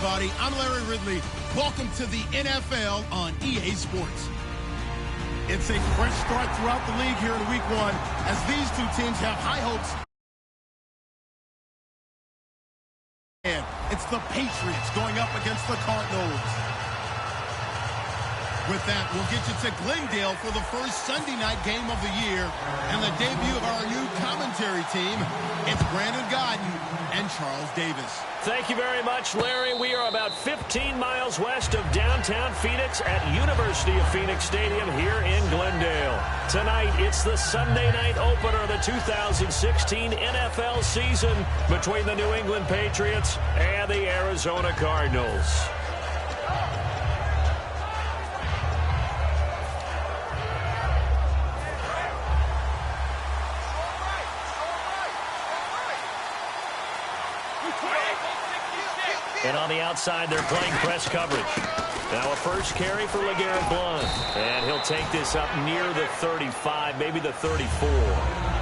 everybody. I'm Larry Ridley. Welcome to the NFL on EA Sports. It's a fresh start throughout the league here in Week 1 as these two teams have high hopes. And it's the Patriots going up against the Cardinals. With that, we'll get you to Glendale for the first Sunday night game of the year and the debut of our new commentary team. It's Brandon Godden and Charles Davis. Thank you very much, Larry. We are about 15 miles west of downtown Phoenix at University of Phoenix Stadium here in Glendale. Tonight, it's the Sunday night opener of the 2016 NFL season between the New England Patriots and the Arizona Cardinals. And on the outside, they're playing press coverage. Now a first carry for LeGarrette Blount. And he'll take this up near the 35, maybe the 34.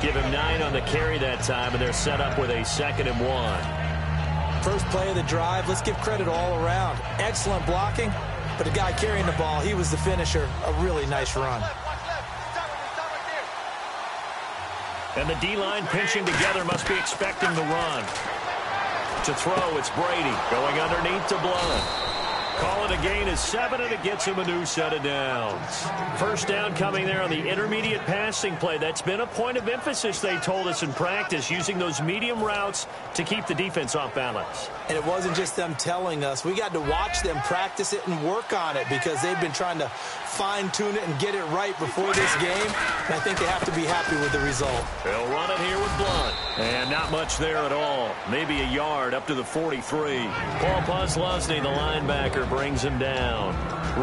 Give him 9 on the carry that time, and they're set up with a 2nd and 1. First play of the drive, let's give credit all around. Excellent blocking, but the guy carrying the ball, he was the finisher. A really nice run. And the D-line pinching together must be expecting the run. To throw, it's Brady going underneath to Blount. Call it a gain of 7, and it gets him a new set of downs. First down coming there on the intermediate passing play. That's been a point of emphasis, they told us in practice, using those medium routes to keep the defense off balance. And it wasn't just them telling us. We got to watch them practice it and work on it because they've been trying to fine-tune it and get it right before this game. And I think they have to be happy with the result. They'll run it here with Blount. And not much there at all. Maybe a yard up to the 43. Paul Posluszny, the linebacker, brings him down.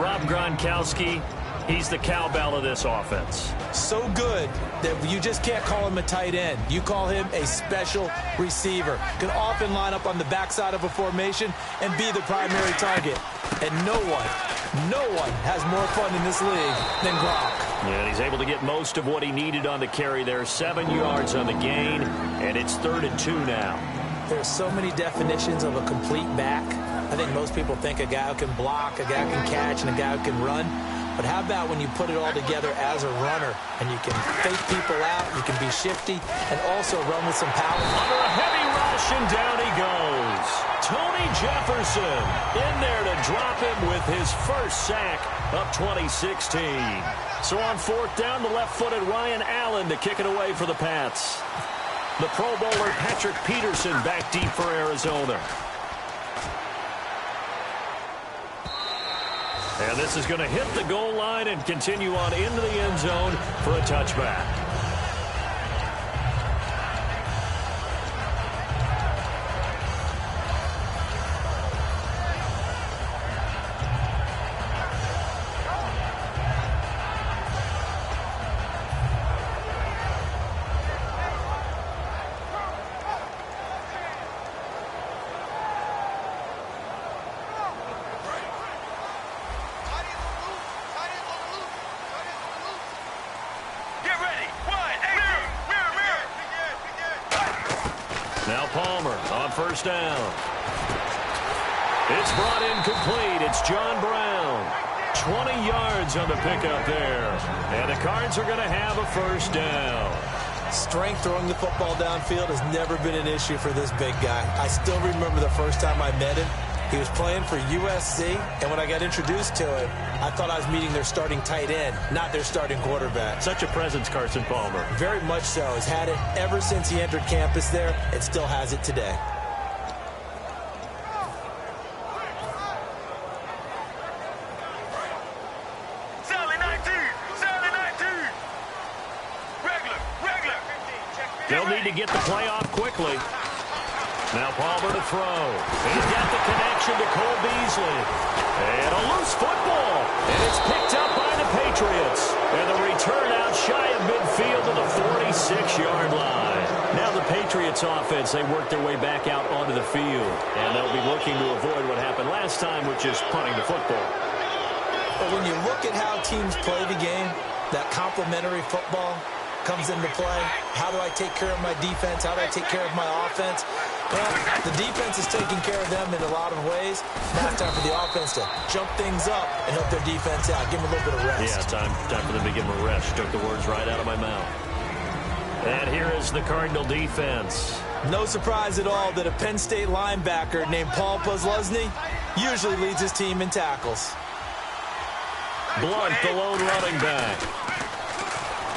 Rob Gronkowski, he's the cowbell of this offense. So good that you just can't call him a tight end. You call him a special receiver. Can often line up on the backside of a formation and be the primary target. And no one has more fun in this league than Gronk. And he's able to get most of what he needed on the carry there. 7 yards on the gain, and it's 3rd and 2 now. There are so many definitions of a complete back. I think most people think a guy who can block, a guy who can catch, and a guy who can run. But how about when you put it all together as a runner and you can fake people out, you can be shifty, and also run with some power. Under a heavy rush, and down he goes. Tony Jefferson in there to drop him with his first sack of 2016. So on 4th down, the left-footed Ryan Allen to kick it away for the Pats. The Pro Bowler Patrick Peterson back deep for Arizona. And this is going to hit the goal line and continue on into the end zone for a touchback. Now Palmer on 1st down. It's brought in complete. It's John Brown. 20 yards on the pickup there. And the Cards are going to have a 1st down. Strength throwing the football downfield has never been an issue for this big guy. I still remember the first time I met him. He was playing for USC, and when I got introduced to him, I thought I was meeting their starting tight end, not their starting quarterback. Such a presence, Carson Palmer. Very much so. Has had it ever since he entered campus there, and still has it today. They'll need to get the play off quickly. Now Palmer to throw. He's got the connection to Cole Beasley. And a loose football. And it's picked up by the Patriots. And the return out shy of midfield to the 46-yard line. Now the Patriots offense, they work their way back out onto the field. And they'll be looking to avoid what happened last time, which is punting the football. But when you look at how teams play the game, that complementary football comes into play. How do I take care of my defense? How do I take care of my offense? Well, the defense is taking care of them in a lot of ways. Now it's time for the offense to jump things up and help their defense out. Give them a little bit of rest. Yeah, time for them to give them a rest. Took the words right out of my mouth. And here is the Cardinal defense. No surprise at all that a Penn State linebacker named Paul Posluszny usually leads his team in tackles. Blunt, the lone running back.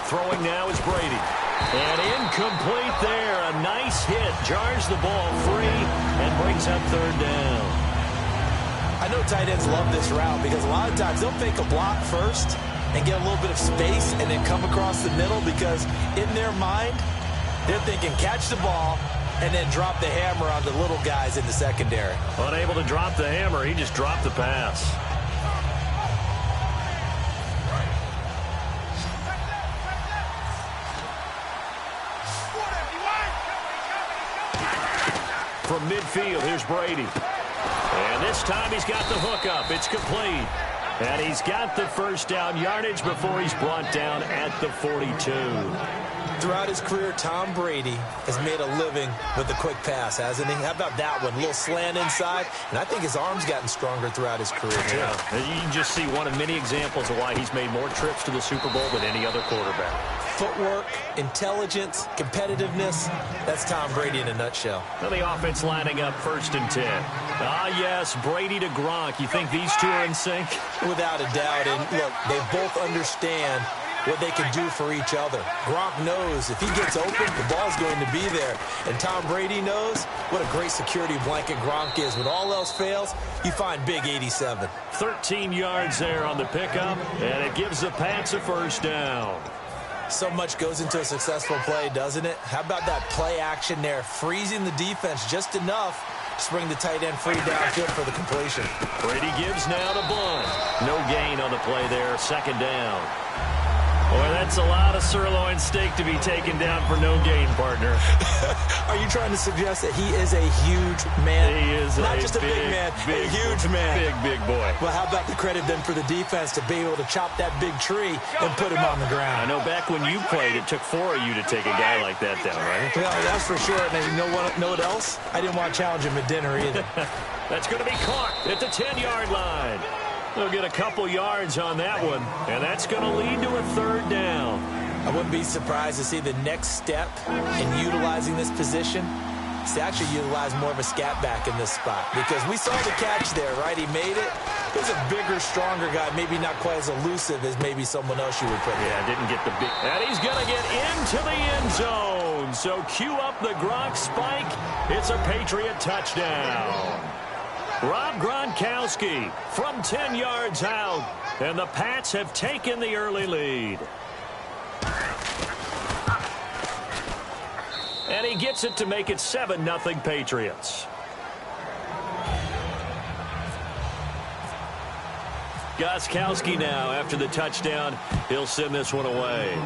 Throwing now is Brady. And incomplete there. A nice hit. Jars the ball free and brings up third down. I know tight ends love this route because a lot of times they'll fake a block first and get a little bit of space and then come across the middle because in their mind, they're thinking catch the ball and then drop the hammer on the little guys in the secondary. Unable to drop the hammer, he just dropped the pass. From midfield, here's Brady. And this time he's got the hook up. It's complete. And he's got the first down yardage before he's brought down at the 42. Throughout his career, Tom Brady has made a living with the quick pass, hasn't he? How about that one? A little slant inside. And I think his arm's gotten stronger throughout his career, too. Yeah. You can just see one of many examples of why he's made more trips to the Super Bowl than any other quarterback. Footwork, intelligence, competitiveness. That's Tom Brady in a nutshell. Now the offense lining up 1st and 10. Ah, yes, Brady to Gronk. You think these two are in sync? Without a doubt. And, look, they both understand what they can do for each other. Gronk knows if he gets open, the ball's going to be there. And Tom Brady knows what a great security blanket Gronk is. When all else fails, you find Big 87. 13 yards there on the pickup, and it gives the Pats a first down. So much goes into a successful play, doesn't it? How about that play action there, freezing the defense just enough to bring the tight end free downfield for the completion. Brady gives now to Blunt. No gain on the play there, 2nd down. Boy, that's a lot of sirloin steak to be taken down for no gain, partner. Are you trying to suggest that he is a huge man? He is not just a big man, a huge man. Big boy. Well, how about the credit then for the defense to be able to chop that big tree and put him on the ground? I know back when you played, it took 4 of you to take a guy like that down, right? Yeah, that's for sure. And you know what else? I didn't want to challenge him at dinner either. That's going to be caught at the 10-yard line. They'll get a couple yards on that one, and that's going to lead to a 3rd down. I wouldn't be surprised to see the next step in utilizing this position is to actually utilize more of a scat back in this spot. Because we saw the catch there, right? He made it. He's a bigger, stronger guy, maybe not quite as elusive as maybe someone else you would put there. Yeah, didn't get the big. And he's going to get into the end zone. So cue up the Gronk spike. It's a Patriot touchdown. Rob Gronkowski from 10 yards out, and the Pats have taken the early lead. And he gets it to make it 7-0 Patriots. Gostkowski now after the touchdown. He'll send this one away.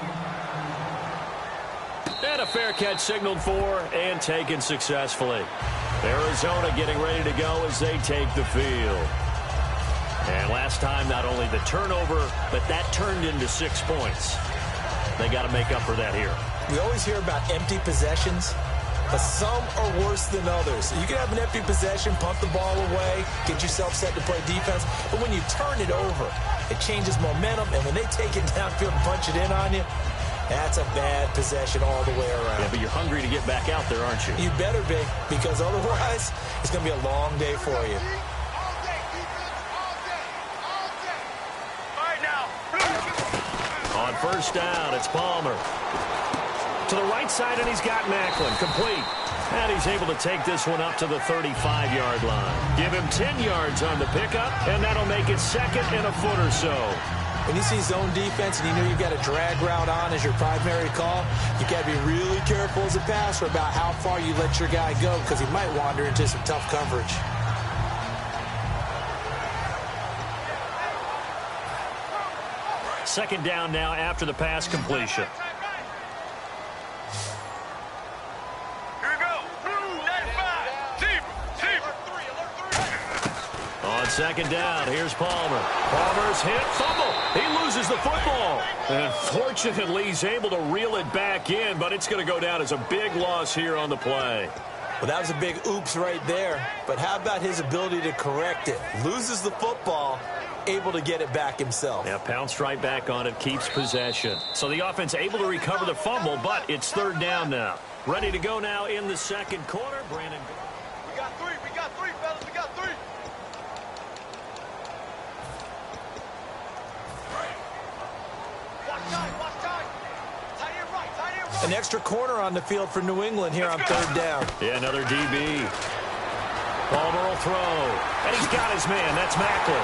And a fair catch signaled for and taken successfully. Arizona getting ready to go as they take the field. And last time, not only the turnover, but that turned into 6 points. They got to make up for that here. We always hear about empty possessions, but some are worse than others. You can have an empty possession, punt the ball away, get yourself set to play defense, but when you turn it over, it changes momentum, and when they take it downfield and punch it in on you, that's a bad possession all the way around. Yeah, but you're hungry to get back out there, aren't you? You better be, because otherwise, it's going to be a long day for you. On 1st down, it's Palmer. To the right side, and he's got Macklin. Complete. And he's able to take this one up to the 35-yard line. Give him 10 yards on the pickup, and that'll make it 2nd and a foot or so. When you see zone defense and you know you've got a drag route on as your primary call, you got to be really careful as a passer about how far you let your guy go because he might wander into some tough coverage. Second down now after the pass completion. On 2nd down, here's Palmer. Palmer's hit, fumble. He loses the football. And fortunately, he's able to reel it back in, but it's going to go down as a big loss here on the play. Well, that was a big oops right there. But how about his ability to correct it? Loses the football, able to get it back himself. Yeah, pounced right back on it, keeps possession. So the offense able to recover the fumble, but it's third down now. Ready to go now in the second quarter. Brandon. We got three, fellas, we got three. Watch time. Tight end right. An extra corner on the field for New England here on third down. Yeah, another DB. Palmer will throw. And he's got his man. That's Macklin.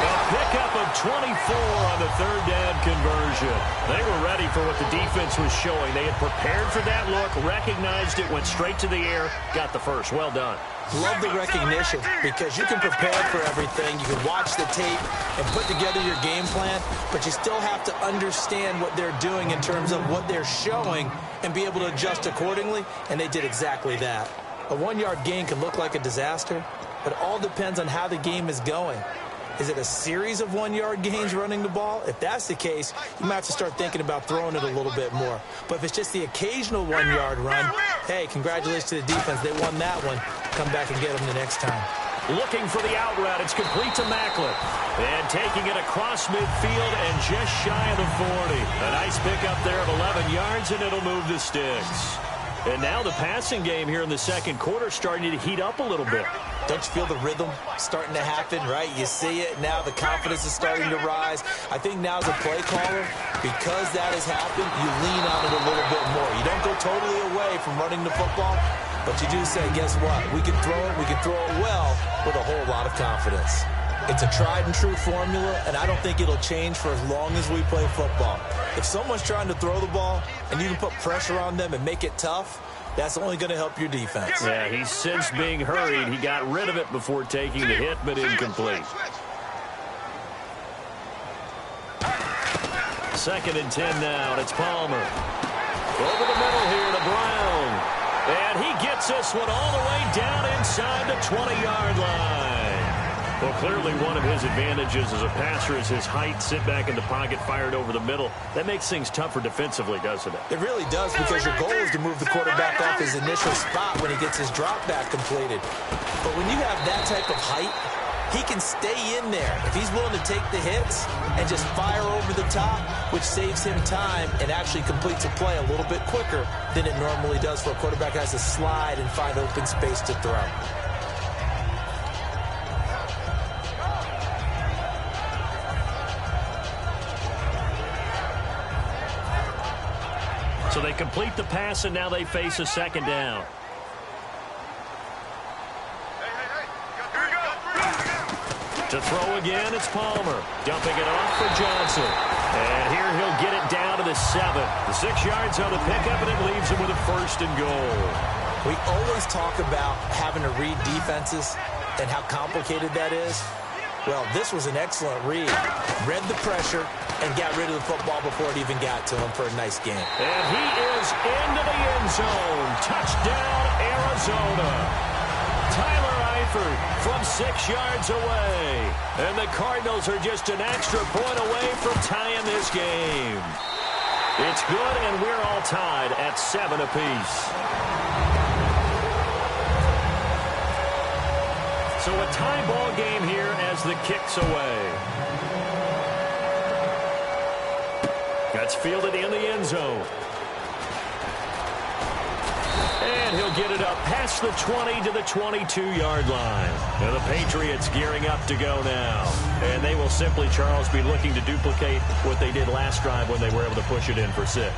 A pickup of 24 on the third down conversion. They were ready for what the defense was showing. They had prepared for that look, recognized it, went straight to the air, got the first. Well done. Love the recognition because you can prepare for everything. You can watch the tape and put together your game plan, but you still have to understand what they're doing in terms of what they're showing and be able to adjust accordingly, and they did exactly that. A 1-yard gain can look like a disaster, but it all depends on how the game is going. Is it a series of 1-yard gains running the ball? If that's the case, you might have to start thinking about throwing it a little bit more. But if it's just the occasional 1-yard run, hey, congratulations to the defense. They won that one. Come back and get them the next time. Looking for the out route. It's complete to Macklin. And taking it across midfield and just shy of the 40. A nice pickup there of 11 yards, and it'll move the sticks. And now the passing game here in the second quarter starting to heat up a little bit. Don't you feel the rhythm starting to happen, right? You see it now. The confidence is starting to rise. I think now as a play caller, because that has happened, you lean on it a little bit more. You don't go totally away from running the football, but you do say, guess what? We can throw it. We can throw it well with a whole lot of confidence. It's a tried and true formula, and I don't think it'll change for as long as we play football. If someone's trying to throw the ball and you can put pressure on them and make it tough, that's only going to help your defense. Yeah, he's since being hurried. He got rid of it before taking the hit, but incomplete. 2nd and 10 now, and it's Palmer. Over the middle here to Brown. And he gets this one all the way down inside the 20-yard line. Well, clearly one of his advantages as a passer is his height. Sit back in the pocket, fired over the middle. That makes things tougher defensively, doesn't it? It really does, because your goal is to move the quarterback off his initial spot when he gets his drop back completed. But when you have that type of height, he can stay in there. If he's willing to take the hits and just fire over the top, which saves him time and actually completes a play a little bit quicker than it normally does for a quarterback who has to slide and find open space to throw. So they complete the pass, and now they face a second down. To throw again, it's Palmer. Dumping it off for Johnson. And here he'll get it down to the 7. The 6 yards on the pickup, and it leaves him with a 1st and goal. We always talk about having to read defenses and how complicated that is. Well, this was an excellent read. Read the pressure and got rid of the football before it even got to him for a nice game. And he is into the end zone. Touchdown, Arizona. Tyler Eifert from 6 yards away. And the Cardinals are just an extra point away from tying this game. It's good, and we're all tied at 7 apiece. So a tie ball game here as the kick's away. That's fielded in the end zone. And he'll get it up past the 20 to the 22-yard line. And the Patriots gearing up to go now. And they will simply, Charles, be looking to duplicate what they did last drive when they were able to push it in for 6.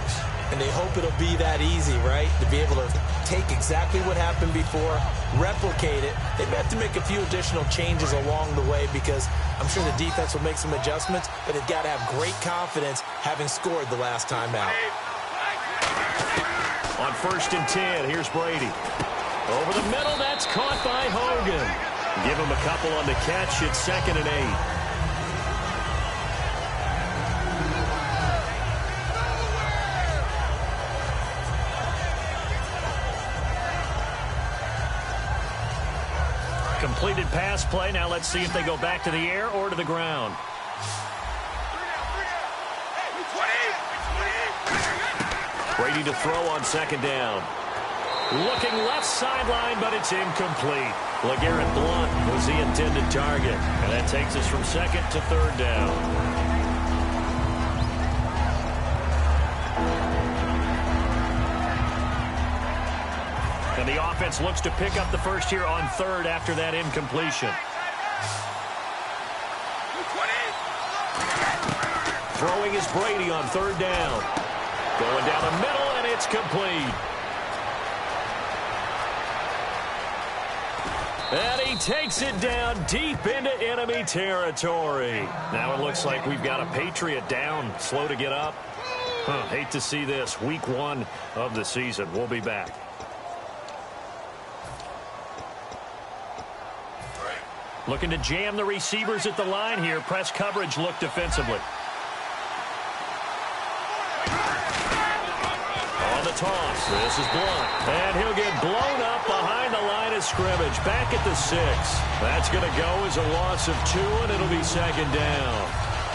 And they hope it'll be that easy, right? To be able to take exactly what happened before, replicate it. They may have to make a few additional changes along the way because I'm sure the defense will make some adjustments, but they've got to have great confidence having scored the last time out. On 1st and 10, here's Brady. Over the middle, that's caught by Hogan. Give him a couple on the catch. It's 2nd and 8. Completed pass play. Now let's see if they go back to the air or to the ground. Brady to throw on 2nd down. Looking left sideline, but it's incomplete. LeGarrette Blount was the intended target. And that takes us from second to third down. And the offense looks to pick up the first here on third after that incompletion. Throwing is Brady on third down. Going down the middle, and it's complete. And he takes it down deep into enemy territory. Now it looks like we've got a Patriot down, slow to get up. Hate to see this. Week 1 of the season. We'll be back. Looking to jam the receivers at the line here. Press coverage look defensively. On the toss, this is Blount. And he'll get blown up behind the line of scrimmage. Back at the 6. That's going to go as a loss of 2, and it'll be second down.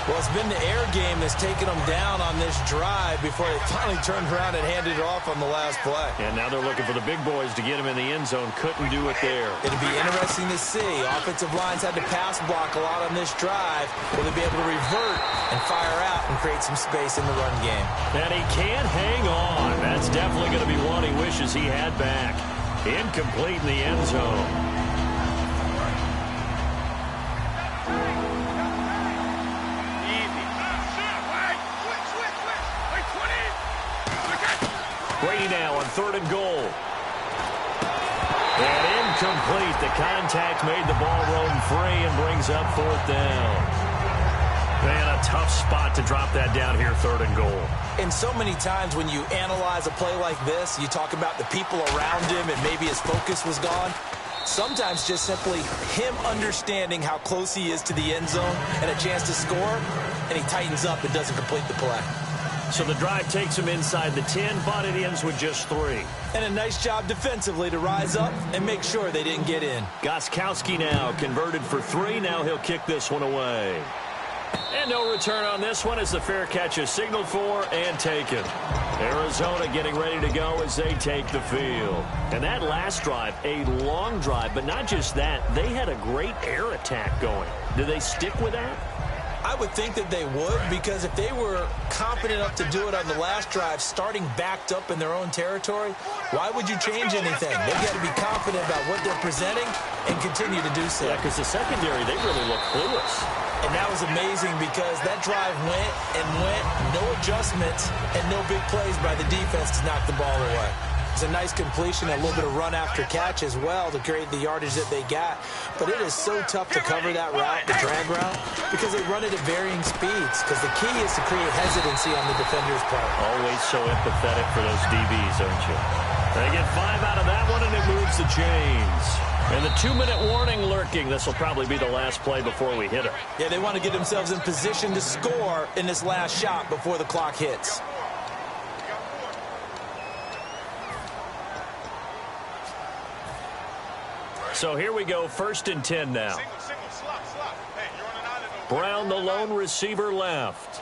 Well, it's been the air game that's taken them down on this drive before they finally turned around and handed it off on the last play. And now they're looking for the big boys to get him in the end zone. Couldn't do it there. It'll be interesting to see. Offensive lines had to pass block a lot on this drive. Will they be able to revert and fire out and create some space in the run game? And he can't hang on. That's definitely going to be one he wishes he had back. Incomplete in the end zone. Brady now on third and goal. And incomplete. The contact made the ball roam free and brings up fourth down. Man, a tough spot to drop that down here, third and goal. And so many times when you analyze a play like this, you talk about the people around him and maybe his focus was gone. Sometimes just simply him understanding how close he is to the end zone and a chance to score, and he tightens up and doesn't complete the play. So the drive takes him inside the 10, but it ends with just 3. And a nice job defensively to rise up and make sure they didn't get in. Gostkowski now converted for 3. Now he'll kick this one away. And no return on this one as the fair catch is signaled for and taken. Arizona getting ready to go as they take the field. And that last drive, a long drive, but not just that. They had a great air attack going. Do they stick with that? I would think that they would, because if they were confident enough to do it on the last drive, starting backed up in their own territory, why would you change anything? They've got to be confident about what they're presenting and continue to do so. Yeah, because the secondary, they really look clueless. And that was amazing because that drive went and went, no adjustments, and no big plays by the defense to knock the ball away. It's a nice completion, a little bit of run after catch as well to create the yardage that they got. But it is so tough to cover that route, the drag route, because they run it at varying speeds. Because the key is to create hesitancy on the defender's part. Always so empathetic for those DBs, aren't you? They get 5 out of that one, and it moves the chains. And the 2-minute warning lurking. This will probably be the last play before we hit it. Yeah, they want to get themselves in position to score in this last shot before the clock hits. So here we go, 1st and 10 now. Brown, the lone receiver, left.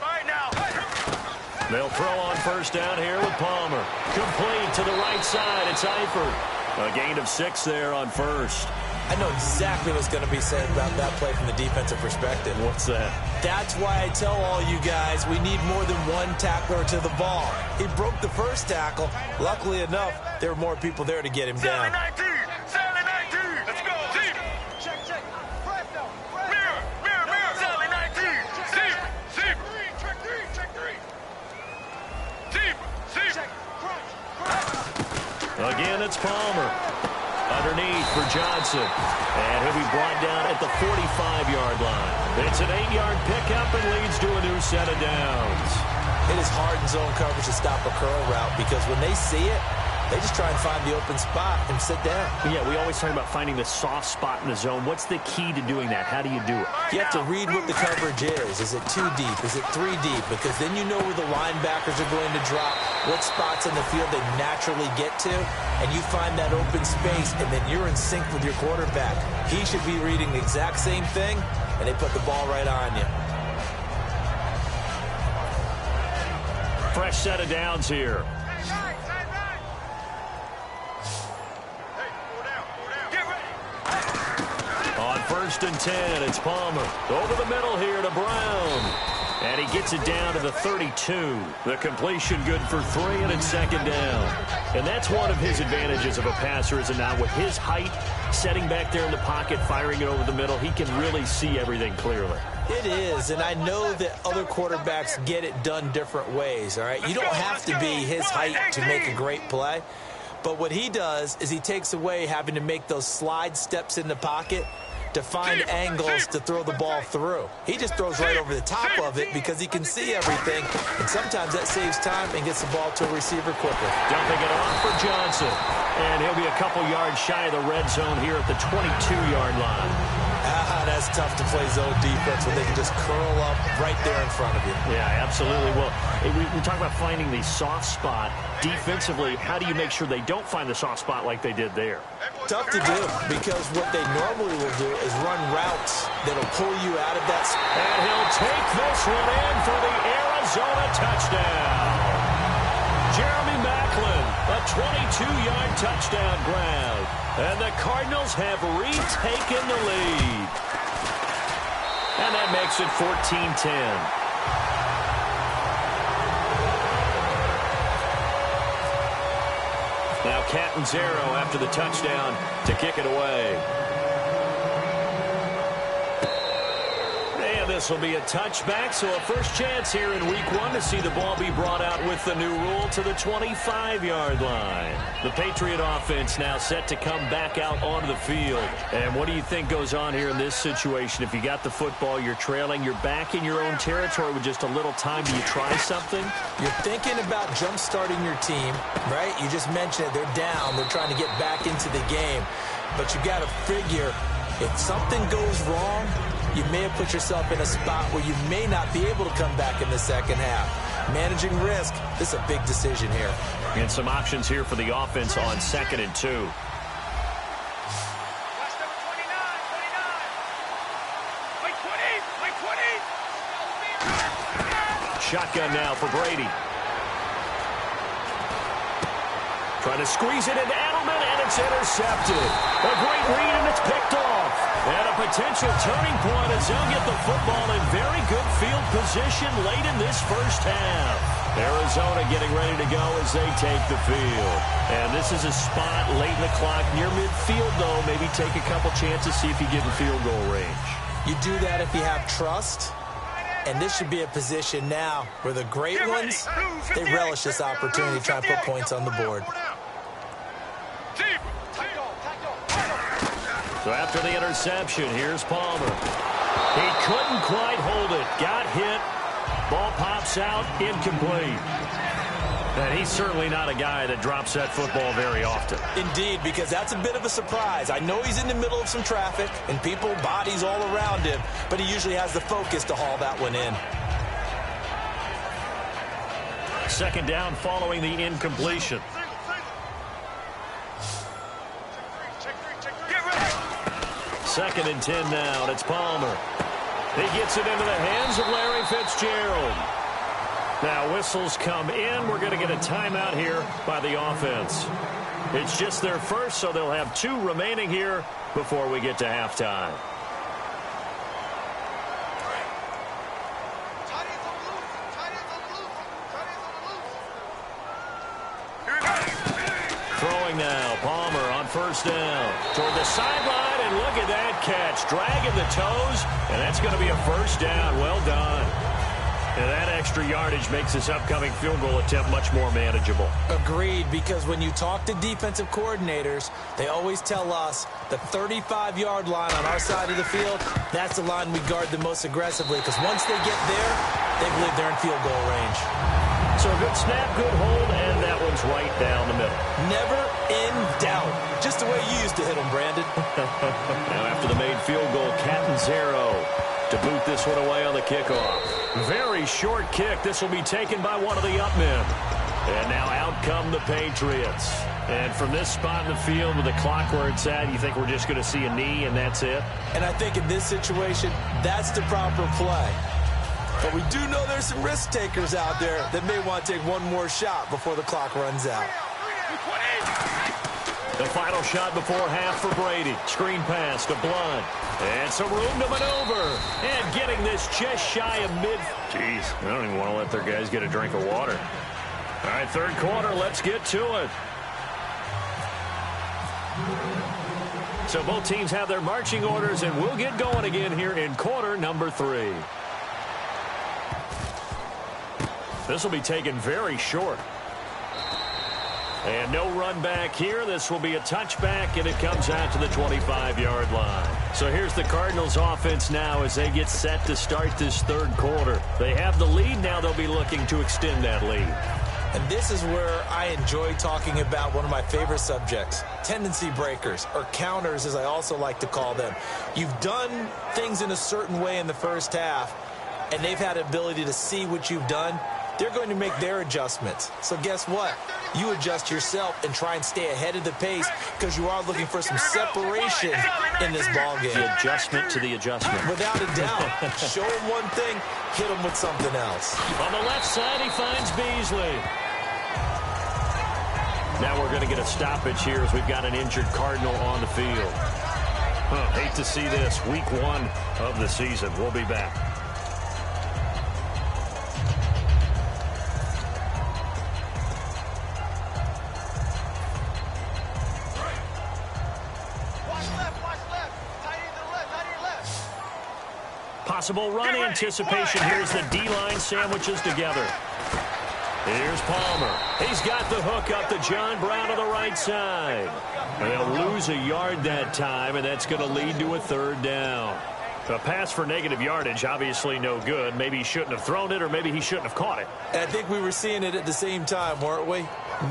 They'll throw on 1st down here with Palmer. Complete to the right side. It's Eifert. A gain of 6 there on 1st. I know exactly what's going to be said about that play from the defensive perspective. What's that? That's why I tell all you guys we need more than one tackler to the ball. He broke the first tackle. Luckily enough, there were more people there to get him down. Again, it's Palmer. Underneath for Johnson. And he'll be brought down at the 45-yard line. It's an 8-yard pickup and leads to a new set of downs. It is hard in zone coverage to stop a curl route because when they see it, they just try and find the open spot and sit down. Yeah, we always talk about finding the soft spot in the zone. What's the key to doing that? How do you do it? You have to read what the coverage is. Is it 2 deep? Is it 3 deep? Because then you know where the linebackers are going to drop, what spots in the field they naturally get to, and you find that open space, and then you're in sync with your quarterback. He should be reading the exact same thing, and they put the ball right on you. Fresh set of downs here. 1st and 10. It's Palmer. Over the middle here to Brown. And he gets it down to the 32. The completion good for 3, and it's 2nd down. And that's one of his advantages of a passer, is it not? With his height, setting back there in the pocket, firing it over the middle, he can really see everything clearly. It is, and I know that other quarterbacks get it done different ways, all right? You don't have to be his height to make a great play. But what he does is he takes away having to make those slide steps in the pocket to find angles to throw the ball through. He just throws right over the top of it because he can see everything, and sometimes that saves time and gets the ball to a receiver quicker. Dumping it off for Johnson, and he'll be a couple yards shy of the red zone here at the 22-yard line. That's tough to play zone defense when they can just curl up right there in front of you. Yeah, absolutely. Well, we talk about finding the soft spot. Defensively, how do you make sure they don't find the soft spot like they did there? Tough to do, because what they normally will do is run routes that'll pull you out of that. And he'll take this one in for the Arizona touchdown. Jeremy Maclin, a 22-yard touchdown grab. And the Cardinals have retaken the lead. And that makes it 14-10. Now Catanzaro after the touchdown to kick it away. And this will be a touchback, so a first chance here in week 1 to see the ball be brought out with the new rule to the 25-yard line. The Patriot offense now set to come back out onto the field. And what do you think goes on here in this situation? If you got the football, you're trailing, you're back in your own territory with just a little time. Do you try something? You're thinking about jump-starting your team, right? You just mentioned it. They're down. They're trying to get back into the game. But you got to figure, if something goes wrong, you may have put yourself in a spot where you may not be able to come back in the second half. Managing risk, this is a big decision here. And some options here for the offense on 2nd and 2. Shotgun now for Brady. Trying to squeeze it into Edelman, and it's intercepted. A great read, and it's picked off. And a potential turning point as they'll get the football in very good field position late in this first half. Arizona getting ready to go as they take the field. And this is a spot late in the clock near midfield, though. Maybe take a couple chances, see if you get in field goal range. You do that if you have trust. And this should be a position now where the great ones, they relish this opportunity to try and put points on the board. So after the interception, here's Palmer. He couldn't quite hold it. Got hit. Ball pops out. Incomplete. And he's certainly not a guy that drops that football very often. Indeed, because that's a bit of a surprise. I know he's in the middle of some traffic and people, bodies all around him, but he usually has the focus to haul that one in. 2nd down following the incompletion. Second and 10 now, and it's Palmer. He gets it into the hands of Larry Fitzgerald. Now whistles come in. We're going to get a timeout here by the offense. It's just their first, so they'll have 2 remaining here before we get to halftime. Throwing now, Palmer on 1st down. Toward the sideline, and look at that catch. Dragging the toes, and that's going to be a 1st down. Well done. And that extra yardage makes this upcoming field goal attempt much more manageable. Agreed, because when you talk to defensive coordinators, they always tell us the 35-yard line on our side of the field, that's the line we guard the most aggressively, because once they get there, they believe they're in field goal range. So a good snap, good hold, and that one's right down the middle. Never in doubt. Just the way you used to hit them, Brandon. Now after the made field goal, Catanzaro to boot this one away on the kickoff. Very short kick. This will be taken by one of the up men. And now out come the Patriots. And from this spot in the field with the clock where it's at, you think we're just going to see a knee and that's it? And I think in this situation, that's the proper play. But we do know there's some risk takers out there that may want to take one more shot before the clock runs out. The final shot before half for Brady. Screen pass to Blunt. And some room to maneuver. And getting this just shy of mid. Jeez, I don't even want to let their guys get a drink of water. All right, third quarter, let's get to it. So both teams have their marching orders, and we'll get going again here in quarter number 3. This will be taken very short. And no run back here. This will be a touchback, and it comes out to the 25-yard line. So here's the Cardinals offense now as they get set to start this third quarter. They have the lead. Now they'll be looking to extend that lead. And this is where I enjoy talking about one of my favorite subjects, tendency breakers, or counters as I also like to call them. You've done things in a certain way in the first half, and they've had ability to see what you've done. They're going to make their adjustments. So guess what? You adjust yourself and try and stay ahead of the pace because you are looking for some separation in this ballgame. The adjustment to the adjustment. Without a doubt. Show him one thing, hit him with something else. On the left side, he finds Beasley. Now we're going to get a stoppage here as we've got an injured Cardinal on the field. Hate to see this. Week 1 of the season. We'll be back. Possible run anticipation. Here's the D-line sandwiches together. Here's Palmer. He's got the hook up to John Brown on the right side. They'll lose a yard that time, and that's going to lead to a third down. A pass for negative yardage, obviously no good. Maybe he shouldn't have thrown it, or maybe he shouldn't have caught it. I think we were seeing it at the same time, weren't we?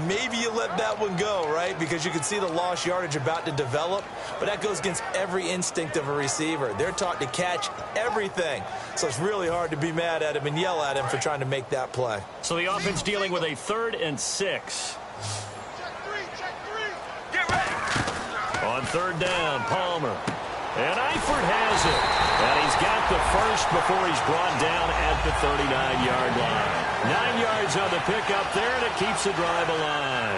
Maybe you let that one go, right? Because you can see the lost yardage about to develop. But that goes against every instinct of a receiver. They're taught to catch everything. So it's really hard to be mad at him and yell at him for trying to make that play. So the offense dealing with a 3rd and 6. Get ready. On 3rd down, Palmer. And Eifert has it. And he's got the first before he's brought down at the 39-yard line. 9 yards on the pickup there, and it keeps the drive alive.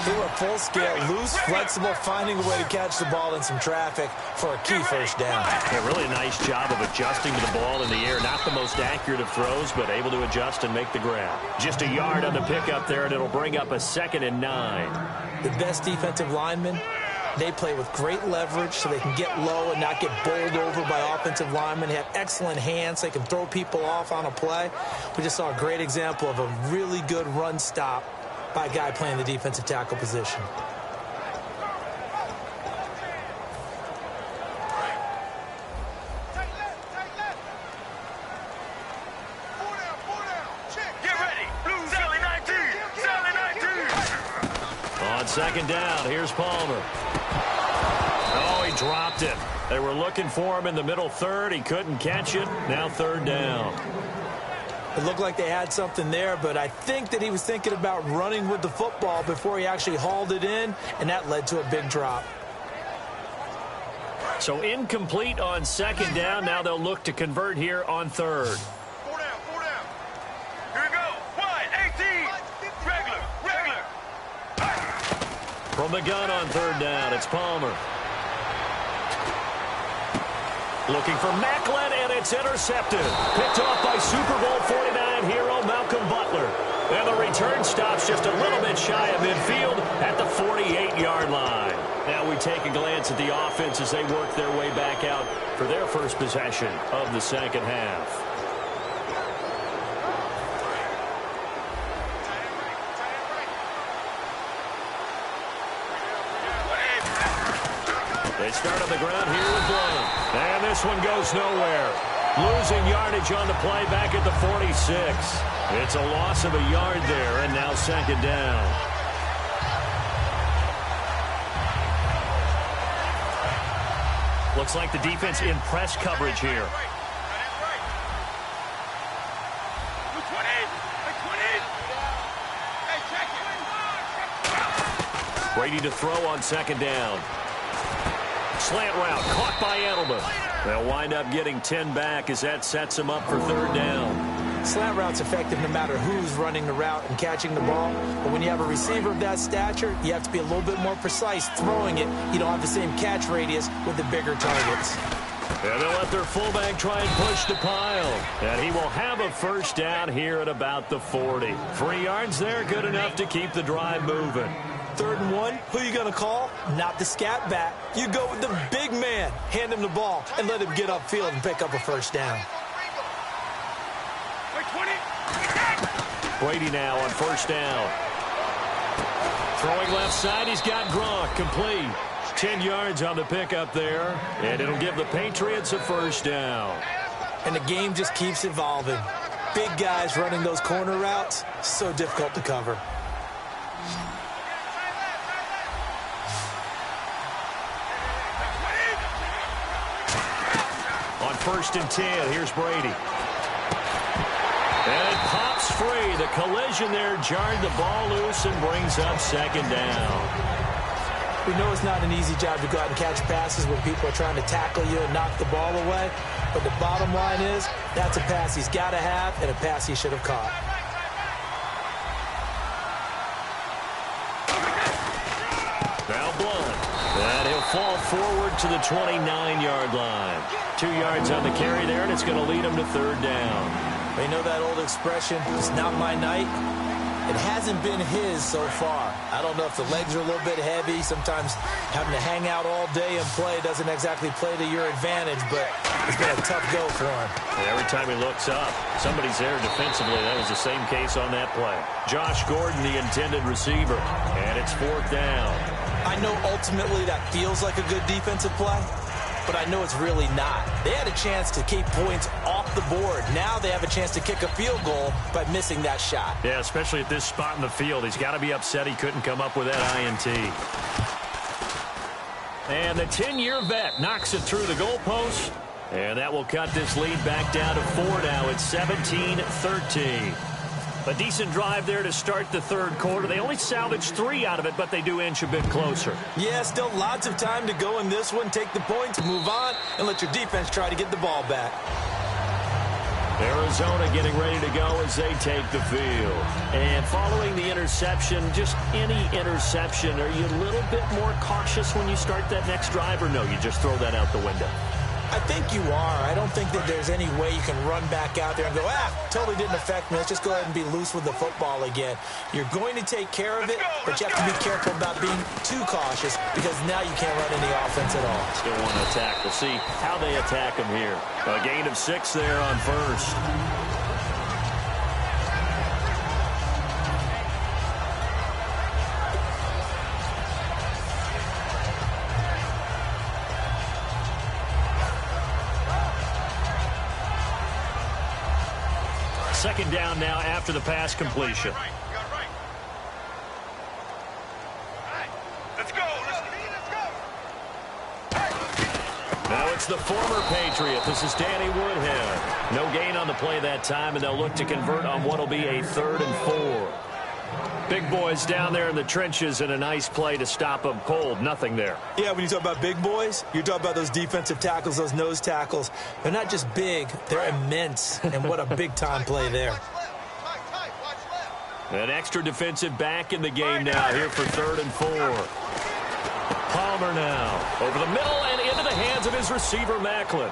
They were full scale, loose, flexible, finding a way to catch the ball in some traffic for a key first down. A really nice job of adjusting to the ball in the air. Not the most accurate of throws, but able to adjust and make the grab. Just a yard on the pickup there, and it'll bring up a 2nd and 9. The best defensive linemen, they play with great leverage so they can get low and not get bowled over by offensive linemen. They have excellent hands. They can throw people off on a play. We just saw a great example of a really good run stop by a guy playing the defensive tackle position. Get ready. Blue, Sally 19. Sally 19. On 2nd down, here's Palmer. Oh, he dropped it. They were looking for him in the middle 3rd. He couldn't catch it. Now 3rd down. It looked like they had something there, but I think that he was thinking about running with the football before he actually hauled it in, and that led to a big drop. So incomplete on 2nd down. Now they'll look to convert here on 3rd. 4 down, 4 down. Here we go. Wide, 18. Regular. From the gun on 3rd down, it's Palmer. Looking for Macklin, and it's intercepted. Picked off by Super Bowl 49 hero Malcolm Butler. And the return stops just a little bit shy of midfield at the 48-yard line. Now we take a glance at the offense as they work their way back out for their first possession of the 2nd half. They start on the ground here with Blunt. And this one goes nowhere. Losing yardage on the play back at the 46. It's a loss of a yard there, and now 2nd down. Looks like the defense in press coverage here. Brady to throw on 2nd down. Slant route caught by Edelman. They'll wind up getting 10 back as that sets them up for 3rd down. Slant route's effective no matter who's running the route and catching the ball. But when you have a receiver of that stature, you have to be a little bit more precise throwing it. You don't have the same catch radius with the bigger targets. And they'll let their fullback try and push the pile. And he will have a first down here at about the 40. 3 yards there, good enough to keep the drive moving. 3rd and 1, who you going to call? Not the scat back. You go with the big man. Hand him the ball and let him get upfield and pick up a first down. Brady now on first down. Throwing left side, he's got Gronk, complete. 10 yards on the pickup there, and it'll give the Patriots a first down. And the game just keeps evolving. Big guys running those corner routes, so difficult to cover. On 1st and 10, here's Brady. And it pops free. The collision there jarred the ball loose and brings up 2nd down. We know it's not an easy job to go out and catch passes when people are trying to tackle you and knock the ball away. But the bottom line is, that's a pass he's got to have and a pass he should have caught. Now Blunt. And he'll fall forward to the 29-yard line. 2 yards on the carry there, and it's going to lead him to 3rd down. You know that old expression, it's not my night? It hasn't been his so far. I don't know if the legs are a little bit heavy. Sometimes having to hang out all day and play doesn't exactly play to your advantage, but it's been a tough go for him. And every time he looks up, somebody's there defensively. That was the same case on that play. Josh Gordon, the intended receiver, and it's 4th down. I know ultimately that feels like a good defensive play, but I know it's really not. They had a chance to keep points off the board. Now they have a chance to kick a field goal by missing that shot. Yeah, especially at this spot in the field. He's got to be upset he couldn't come up with that INT. And the 10-year vet knocks it through the goalpost. And that will cut this lead back down to 4 now. It's 17-13. A decent drive there to start the 3rd quarter. They only salvaged 3 out of it, but they do inch a bit closer. Yeah, still lots of time to go in this one. Take the points, move on, and let your defense try to get the ball back. Arizona getting ready to go as they take the field. And following the interception, just any interception, are you a little bit more cautious when you start that next drive, or no, you just throw that out the window? I think you are. I don't think that there's any way you can run back out there and go, totally didn't affect me. Let's just go ahead and be loose with the football again. You're going to take care of it, but you have to be careful about being too cautious because now you can't run any offense at all. Still want to attack. We'll see how they attack him here. A gain of 6 there on 1st. Second down now after the pass completion. Let's go. Now it's the former Patriot. This is Danny Woodhead. No gain on the play that time, and they'll look to convert on what will be a 3rd and 4. Big boys down there in the trenches, and a nice play to stop them cold. Nothing there. Yeah, when you talk about big boys, you're talking about those defensive tackles, those nose tackles. They're not just big, they're immense. And what a big-time play there. An extra defensive back in the game now here for 3rd and 4. Palmer now over the middle and into the hands of his receiver, Macklin.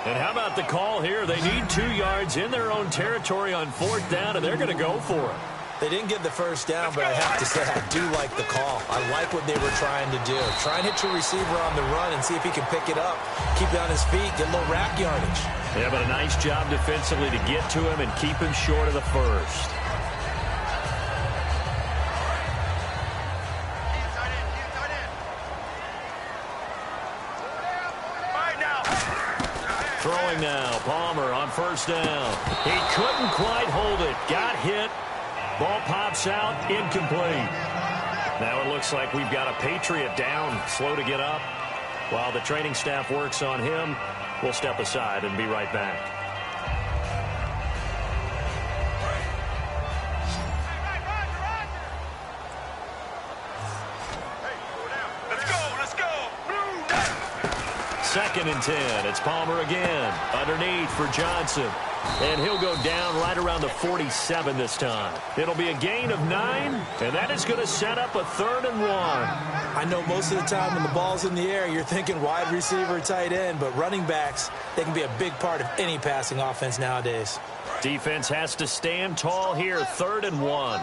And how about the call here? They need 2 yards in their own territory on 4th down, and they're going to go for it. They didn't get the first down, but I have to say I do like the call. I like what they were trying to do. Try and hit your receiver on the run and see if he can pick it up. Keep it on his feet, get a little rack yardage. Yeah, but a nice job defensively to get to him and keep him short of the first. Throwing now, Palmer on 1st down. He couldn't quite hold it. Got hit. Ball pops out, incomplete. Now it looks like we've got a Patriot down, slow to get up. While the training staff works on him, we'll step aside and be right back. Let's go. 2nd and 10. It's Palmer again. Underneath for Johnson. And he'll go down right around the 47 this time. It'll be a gain of 9, and that is going to set up a 3rd and 1. I know most of the time when the ball's in the air, you're thinking wide receiver, tight end, but running backs, they can be a big part of any passing offense nowadays. Defense has to stand tall here, 3rd and 1.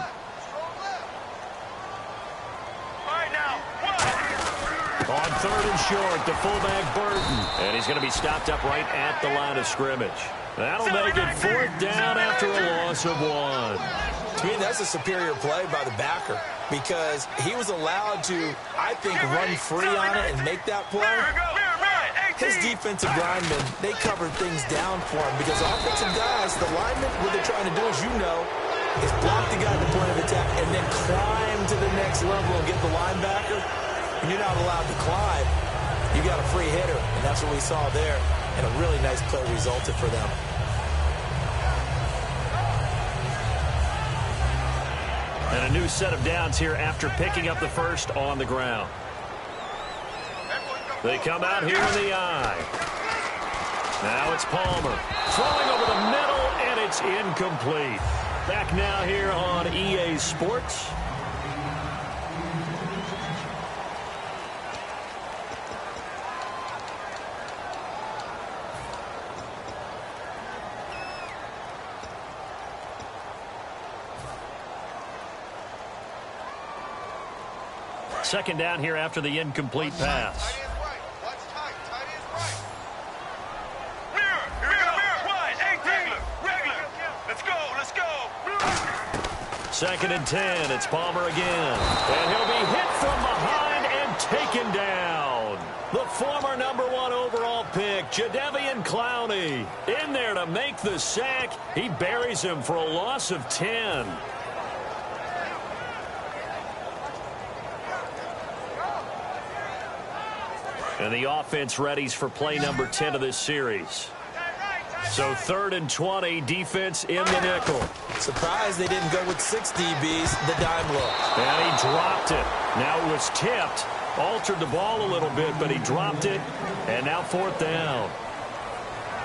On 3rd and short, the fullback Burton. And he's going to be stopped up right at the line of scrimmage. That'll make it 4th down after a loss of 1. To me, that's a superior play by the backer because he was allowed to, I think, run free on it and make that play. His defensive linemen, they covered things down for him because offensive guys, the linemen, what they're trying to do, as you know, is block the guy at the point of attack and then climb to the next level and get the linebacker. When you're not allowed to climb, you got a free hitter, and that's what we saw there, and a really nice play resulted for them. And a new set of downs here after picking up the first on the ground. They come out here in the eye. Now it's Palmer. Throwing over the middle, and it's incomplete. Back now here on EA Sports. Second down here after the incomplete pass. Second and 10. It's Palmer again. And he'll be hit from behind and taken down. The former #1 overall pick, Jadeveon Clowney, in there to make the sack. He buries him for a loss of 10. And the offense readies for play number 10 of this series. So 3rd and 20, defense in the nickel. Surprised they didn't go with 6 DBs, the dime look. And he dropped it. Now it was tipped, altered the ball a little bit, but he dropped it. And now 4th down.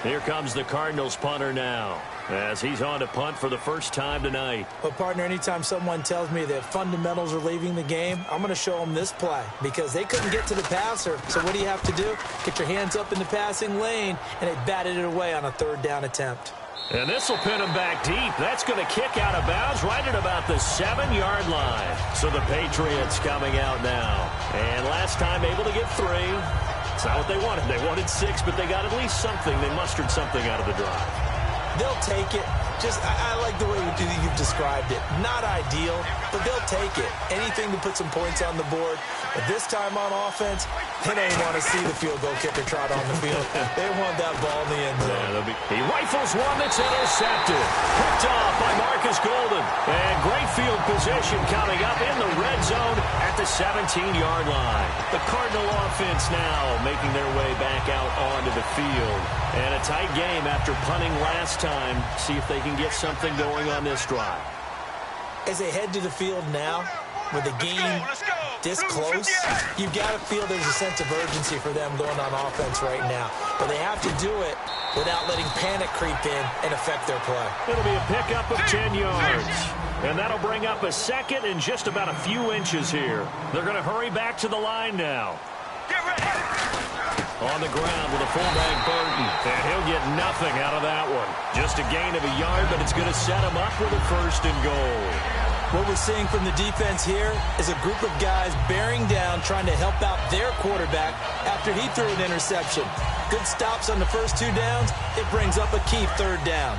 Here comes the Cardinals punter now, as he's on to punt for the first time tonight. But, partner, anytime someone tells me that fundamentals are leaving the game, I'm going to show them this play because they couldn't get to the passer. So what do you have to do? Get your hands up in the passing lane, and they batted it away on a 3rd down attempt. And this will pin him back deep. That's going to kick out of bounds right at about the 7-yard line. So the Patriots coming out now. And last time able to get 3. It's not what they wanted. They wanted 6, but they got at least something. They mustered something out of the drive. They'll take it. I like the way you've described it. Not ideal, but they'll take it. Anything to put some points on the board. But this time on offense, they don't want to see the field goal kicker trot on the field. They want that ball in the end zone. He rifles one that's intercepted. Picked off by Marcus Golden. And great field position coming up in the red zone at the 17-yard line. The Cardinal offense now making their way back out onto the field. And a tight game after punting last time. See if they can get something going on this drive. As they head to the field now, with the game this close, you've got to feel there's a sense of urgency for them going on offense right now. But they have to do it without letting panic creep in and affect their play. It'll be a pickup of 10 yards. And that'll bring up a second and just about a few inches here. They're going to hurry back to the line now. On the ground with a fullback Burton. And he'll get nothing out of that one. Just a gain of a yard, but it's going to set him up with a 1st and goal. What we're seeing from the defense here is a group of guys bearing down, trying to help out their quarterback after he threw an interception. Good stops on the first 2 downs. It brings up a key 3rd down.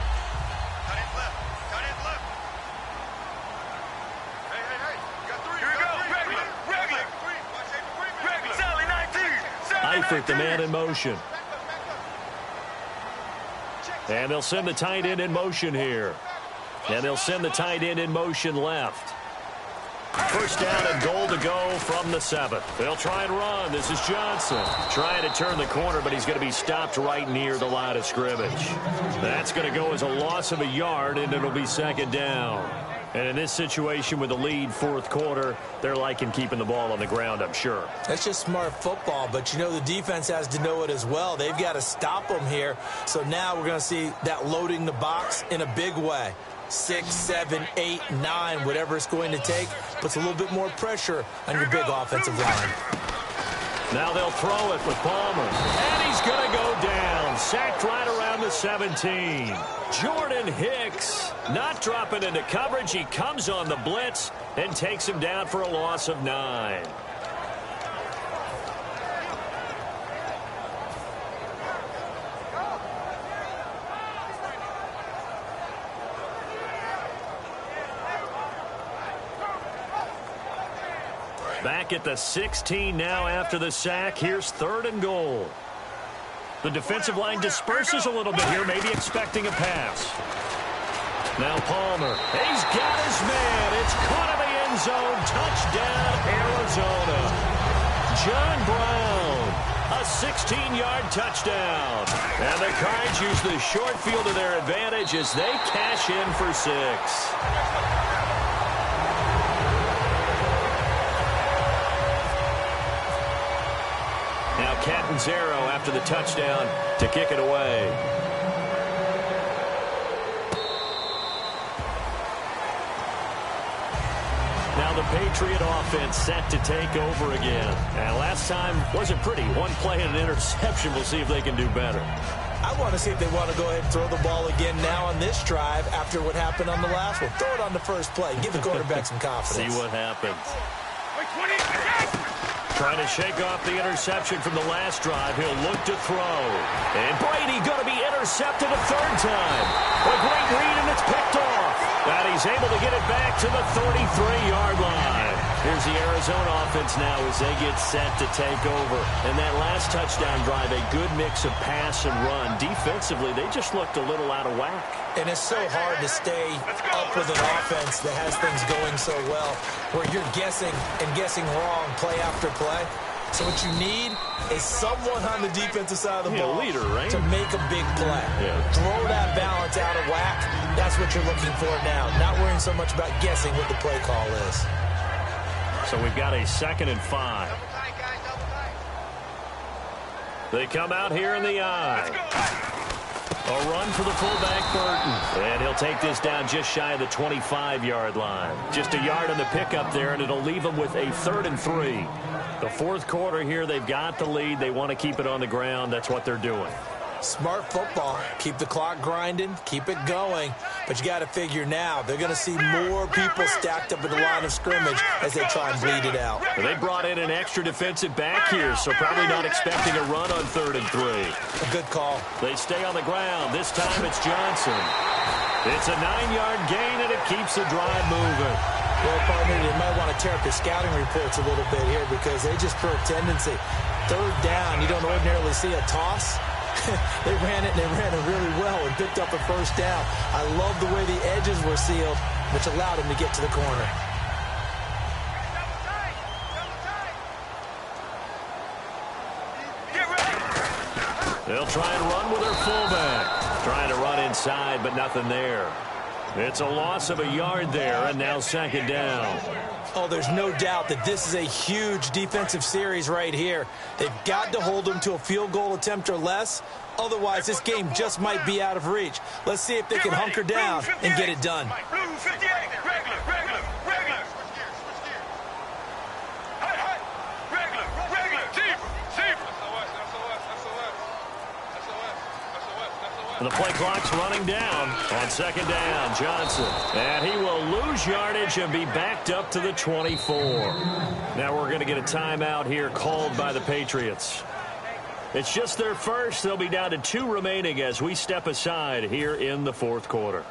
Eifert, the man in motion. And they'll send the tight end in motion here. And they'll send the tight end in motion left. 1st down and goal to go from the 7th. They'll try and run. This is Johnson trying to turn the corner, but he's going to be stopped right near the line of scrimmage. That's going to go as a loss of a yard, and it'll be 2nd down. And in this situation with the lead fourth quarter, they're liking keeping the ball on the ground, I'm sure. That's just smart football, but you know the defense has to know it as well. They've got to stop them here. So now we're going to see that loading the box in a big way. 6, 7, 8, 9, whatever it's going to take, puts a little bit more pressure on your big offensive line. Now they'll throw it with Palmer. And he's going to go down. Sacked right around the 17. Jordan Hicks not dropping into coverage. He comes on the blitz and takes him down for a loss of 9. Back at the 16 now after the sack. Here's 3rd and goal. The defensive line disperses a little bit here, maybe expecting a pass. Now Palmer. He's got his man. It's caught in the end zone. Touchdown, Arizona. John Brown. A 16-yard touchdown. And the Cards use the short field to their advantage as they cash in for 6. Now Catanzaro after the touchdown to kick it away. Now the Patriot offense set to take over again. And last time wasn't pretty. One play and an interception. We'll see if they can do better. I want to see if they want to go ahead and throw the ball again now on this drive after what happened on the last one. Throw it on the first play. Give the quarterback some confidence. See what happens. Trying to shake off the interception from the last drive. He'll look to throw. And Brady going to be intercepted a 3rd time. A great read, and it's picked off. And he's able to get it back to the 33-yard line. Here's the Arizona offense now as they get set to take over. And that last touchdown drive, a good mix of pass and run. Defensively, they just looked a little out of whack. And it's so hard to stay up with an offense that has things going so well, where you're guessing and guessing wrong play after play. So what you need is someone on the defensive side of the ball leader, right? to make a big play. Yeah. Throw that balance out of whack. That's what you're looking for now. Not worrying so much about guessing what the play call is. So we've got a 2nd and 5. They come out here in the eye. A run for the fullback, Burton. And he'll take this down just shy of the 25-yard line. Just a yard on the pickup there, and it'll leave them with a 3rd and 3. The fourth quarter here, they've got the lead. They want to keep it on the ground. That's what they're doing. Smart football. Keep the clock grinding. Keep it going. But you got to figure now, they're going to see more people stacked up at the line of scrimmage as they try and bleed it out. Well, they brought in an extra defensive back here, so probably not expecting a run on 3rd and 3. A good call. They stay on the ground. This time it's Johnson. It's a 9-yard gain, and it keeps the drive moving. Well, partner, they might want to tear up their scouting reports a little bit here because they just put a tendency. 3rd down, you don't ordinarily see a toss. They ran it, and they ran it really well and picked up a 1st down. I love the way the edges were sealed, which allowed them to get to the corner. They'll try and run with their fullback. Trying to run inside, but nothing there. It's a loss of a yard there, and now 2nd down. Oh, there's no doubt that this is a huge defensive series right here. They've got to hold them to a field goal attempt or less. Otherwise, this game just might be out of reach. Let's see if they can hunker down and get it done. Blue 58, regular. Regular, zebra. And the play clock's running down on 2nd down. Johnson. And he will lose yardage and be backed up to the 24. Now we're going to get a timeout here called by the Patriots. It's just their first. They'll be down to 2 remaining as we step aside here in the fourth quarter.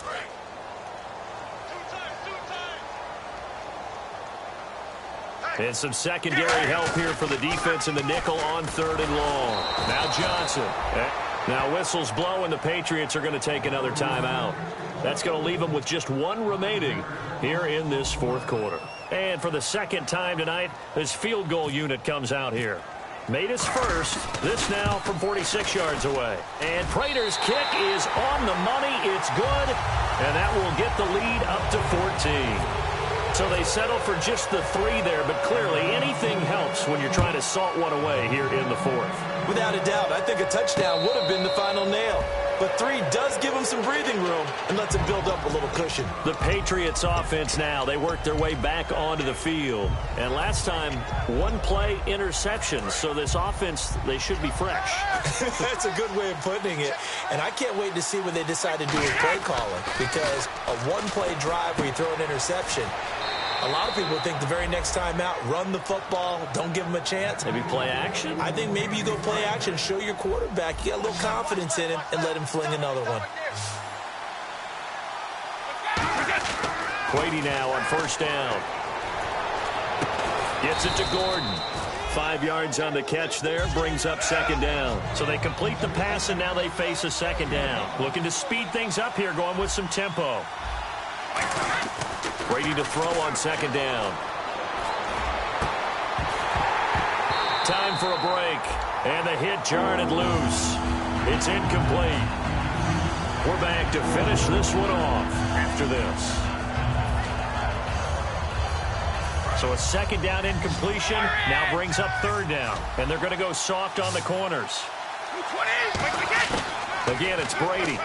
And some secondary help here for the defense in the nickel on 3rd and long. Now Johnson. Now whistles blow, and the Patriots are going to take another timeout. That's going to leave them with just 1 remaining here in this fourth quarter. And for the 2nd time tonight, this field goal unit comes out here. Made his first. This now from 46 yards away. And Prater's kick is on the money. It's good. And that will get the lead up to 14. So they settle for just the 3 there, but clearly anything helps when you're trying to salt one away here in the 4th. Without a doubt, I think a touchdown would have been the final nail. But 3 does give them some breathing room and lets them build up a little cushion. The Patriots offense now, they work their way back onto the field. And last time, 1 play interception. So this offense, they should be fresh. That's a good way of putting it. And I can't wait to see what they decide to do with play calling. Because a 1-play drive where you throw an interception, a lot of people think the very next time out, run the football, don't give them a chance. Maybe play action? I think maybe you go play action, show your quarterback, you got a little confidence in him, and let him fling another one. Quady now on 1st down. Gets it to Gordon. 5 yards on the catch there, brings up 2nd down. So they complete the pass, and now they face a 2nd down. Looking to speed things up here, going with some tempo. Brady to throw on 2nd down. Time for a break. And the hit jarred it loose. It's incomplete. We're back to finish this one off after this. So a 2nd down incompletion now brings up 3rd down. And they're going to go soft on the corners. Again, it's Brady.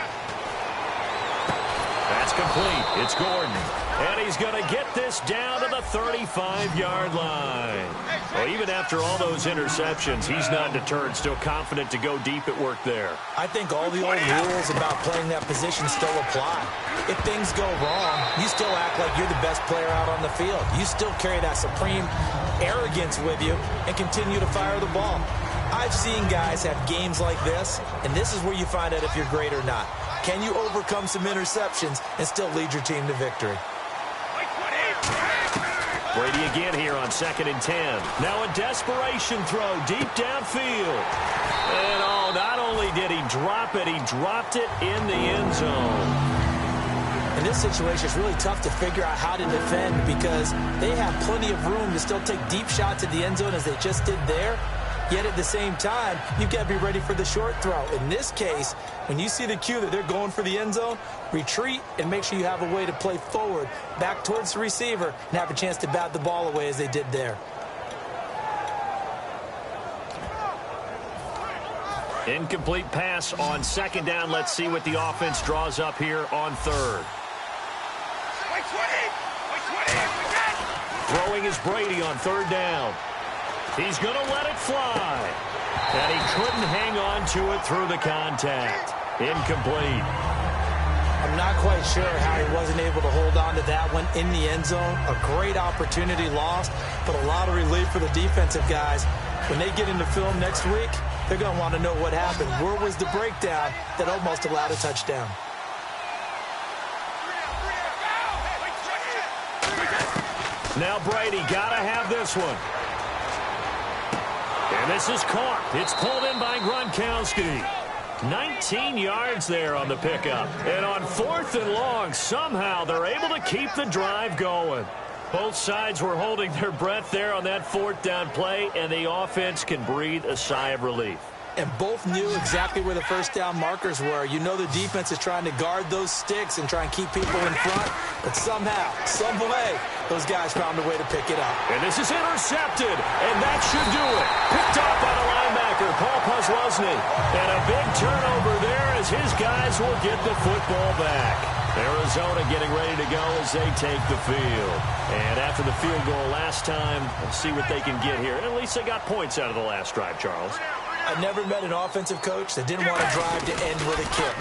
That's complete. It's Gordon. And he's going to get this down to the 35-yard line. Well, even after all those interceptions, he's not deterred, still confident to go deep at work there. I think all the old rules about playing that position still apply. If things go wrong, you still act like you're the best player out on the field. You still carry that supreme arrogance with you and continue to fire the ball. I've seen guys have games like this, and this is where you find out if you're great or not. Can you overcome some interceptions and still lead your team to victory? Brady again here on 2nd and 10. Now a desperation throw deep downfield. And oh, not only did he drop it, he dropped it in the end zone. In this situation, it's really tough to figure out how to defend because they have plenty of room to still take deep shots at the end zone as they just did there. Yet at the same time, you've got to be ready for the short throw. In this case, when you see the cue that they're going for the end zone, retreat and make sure you have a way to play forward, back towards the receiver, and have a chance to bat the ball away as they did there. Incomplete pass on 2nd down. Let's see what the offense draws up here on 3rd. Throwing is Brady on 3rd down. He's going to let it fly. And he couldn't hang on to it through the contact. Incomplete. I'm not quite sure how he wasn't able to hold on to that one in the end zone. A great opportunity lost, but a lot of relief for the defensive guys. When they get into film next week, they're going to want to know what happened. Where was the breakdown that almost allowed a touchdown? Now Brady got to have this one. And this is caught. It's pulled in by Gronkowski. 19 yards there on the pickup. And on 4th and long, somehow they're able to keep the drive going. Both sides were holding their breath there on that 4th down play, and the offense can breathe a sigh of relief. And both knew exactly where the first down markers were. You know the defense is trying to guard those sticks and try and keep people in front. But somehow, some way, those guys found a way to pick it up. And this is intercepted, and that should do it. Picked off by the linebacker, Paul Posluszny. And a big turnover there as his guys will get the football back. Arizona getting ready to go as they take the field. And after the field goal last time, let's see what they can get here. At least they got points out of the last drive, Charles. I never met an offensive coach that didn't want to drive to end with a kick.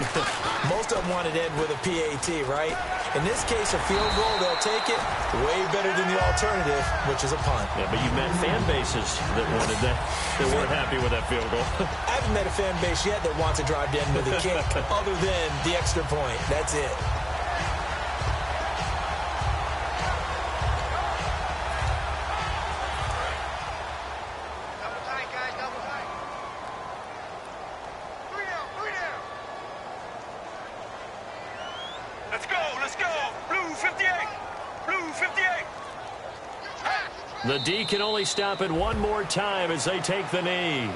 Most of them wanted to end with a PAT, right? In this case, a field goal, they'll take it way better than the alternative, which is a punt. Yeah, but you've met fan bases that wanted that, that weren't happy with that field goal. I haven't met a fan base yet that wants to drive to end with a kick other than the extra point. That's it. Let's go. Blue 58. Blue 58. The D can only stop it one more time as they take the knee.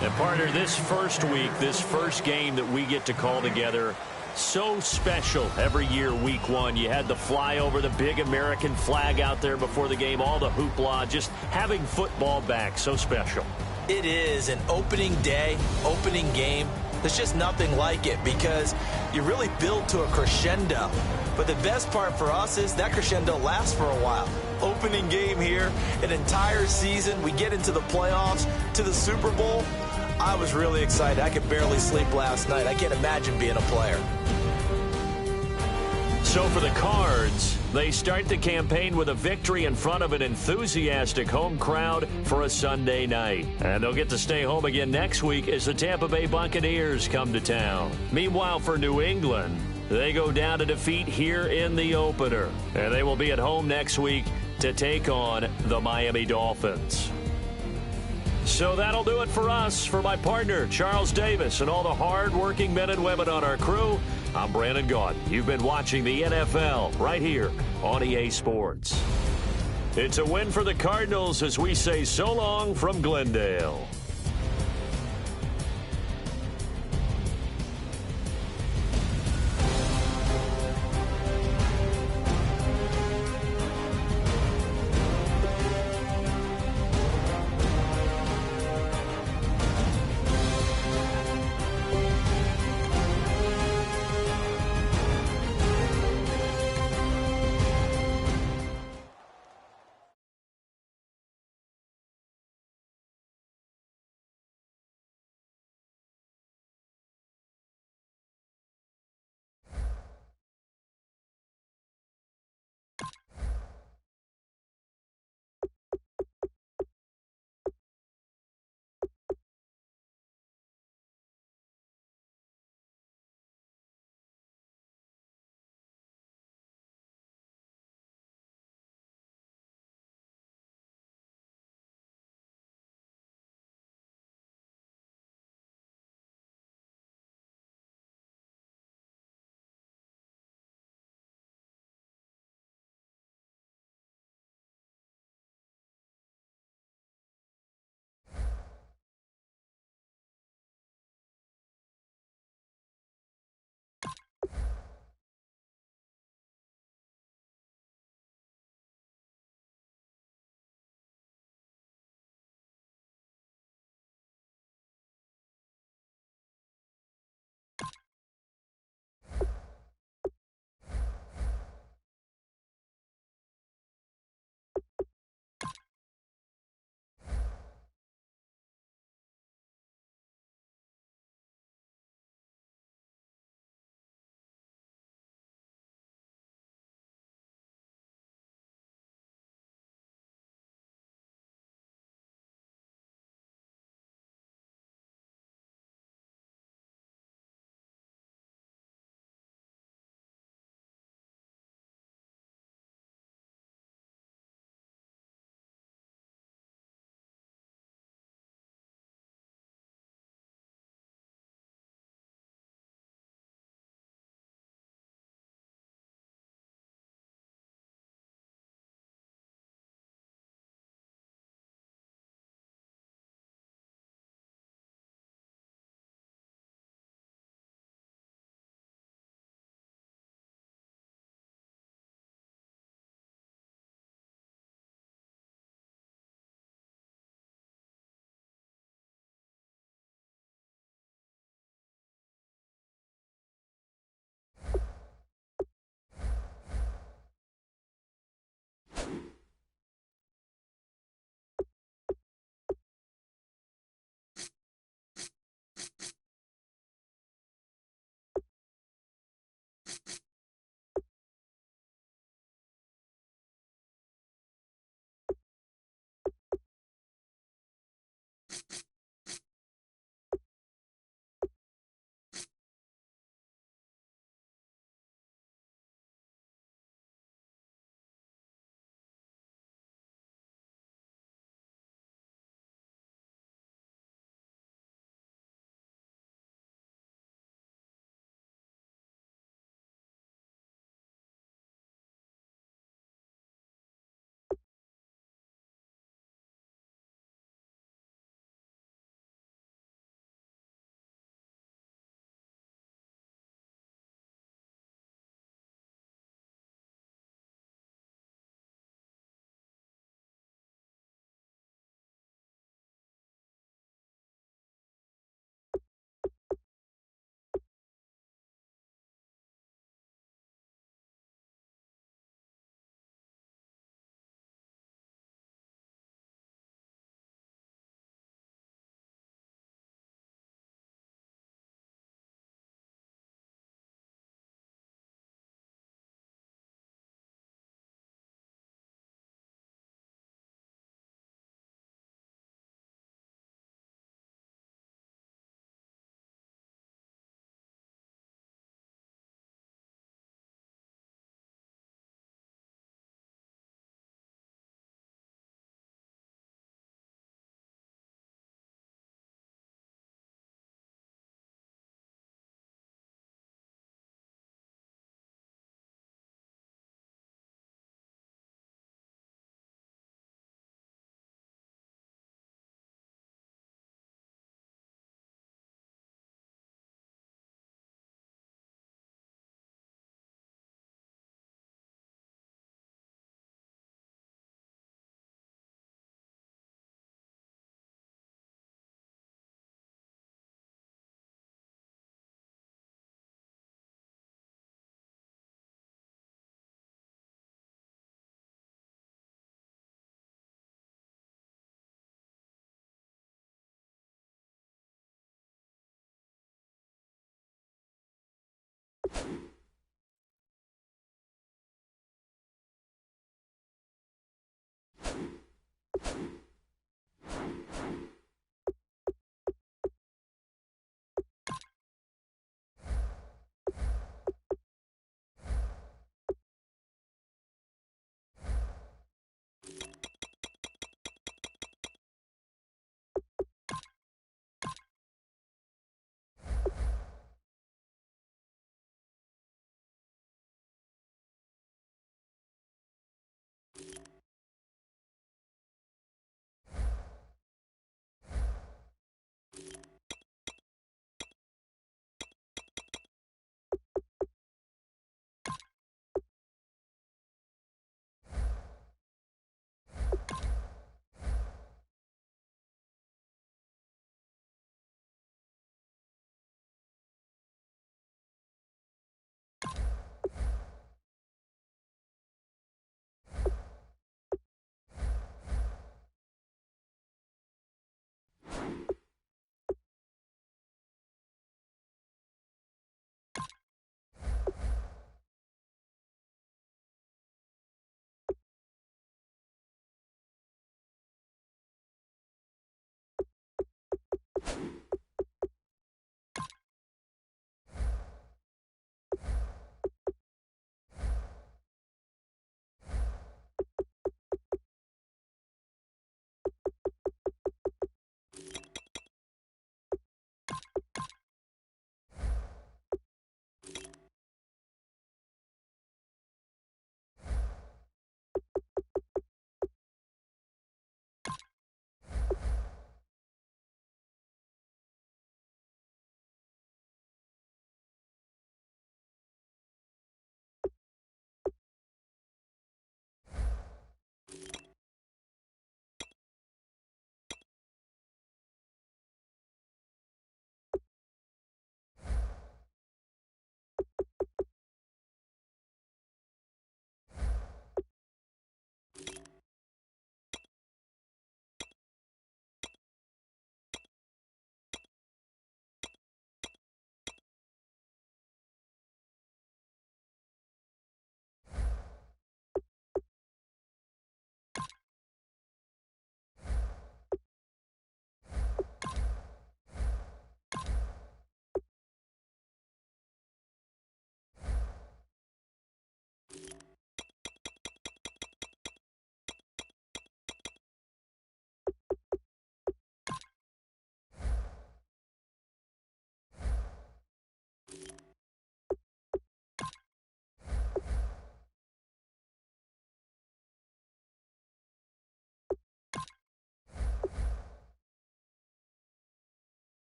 And partner, this first week, this first game that we get to call together, so special every year, week one. You had the flyover, the big American flag out there before the game, all the hoopla, just having football back, so special. It is an opening day, opening game. There's just nothing like it because you really build to a crescendo. But the best part for us is that crescendo lasts for a while. Opening game here, an entire season. We get into the playoffs, to the Super Bowl. I was really excited. I could barely sleep last night. I can't imagine being a player. So for the Cards, they start the campaign with a victory in front of an enthusiastic home crowd for a Sunday night. And they'll get to stay home again next week as the Tampa Bay Buccaneers come to town. Meanwhile, for New England, they go down to defeat here in the opener. And they will be at home next week to take on the Miami Dolphins. So that'll do it for us. For my partner, Charles Davis, and all the hard-working men and women on our crew, I'm Brandon Gaudin. You've been watching the NFL right here on EA Sports. It's a win for the Cardinals as we say so long from Glendale.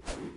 you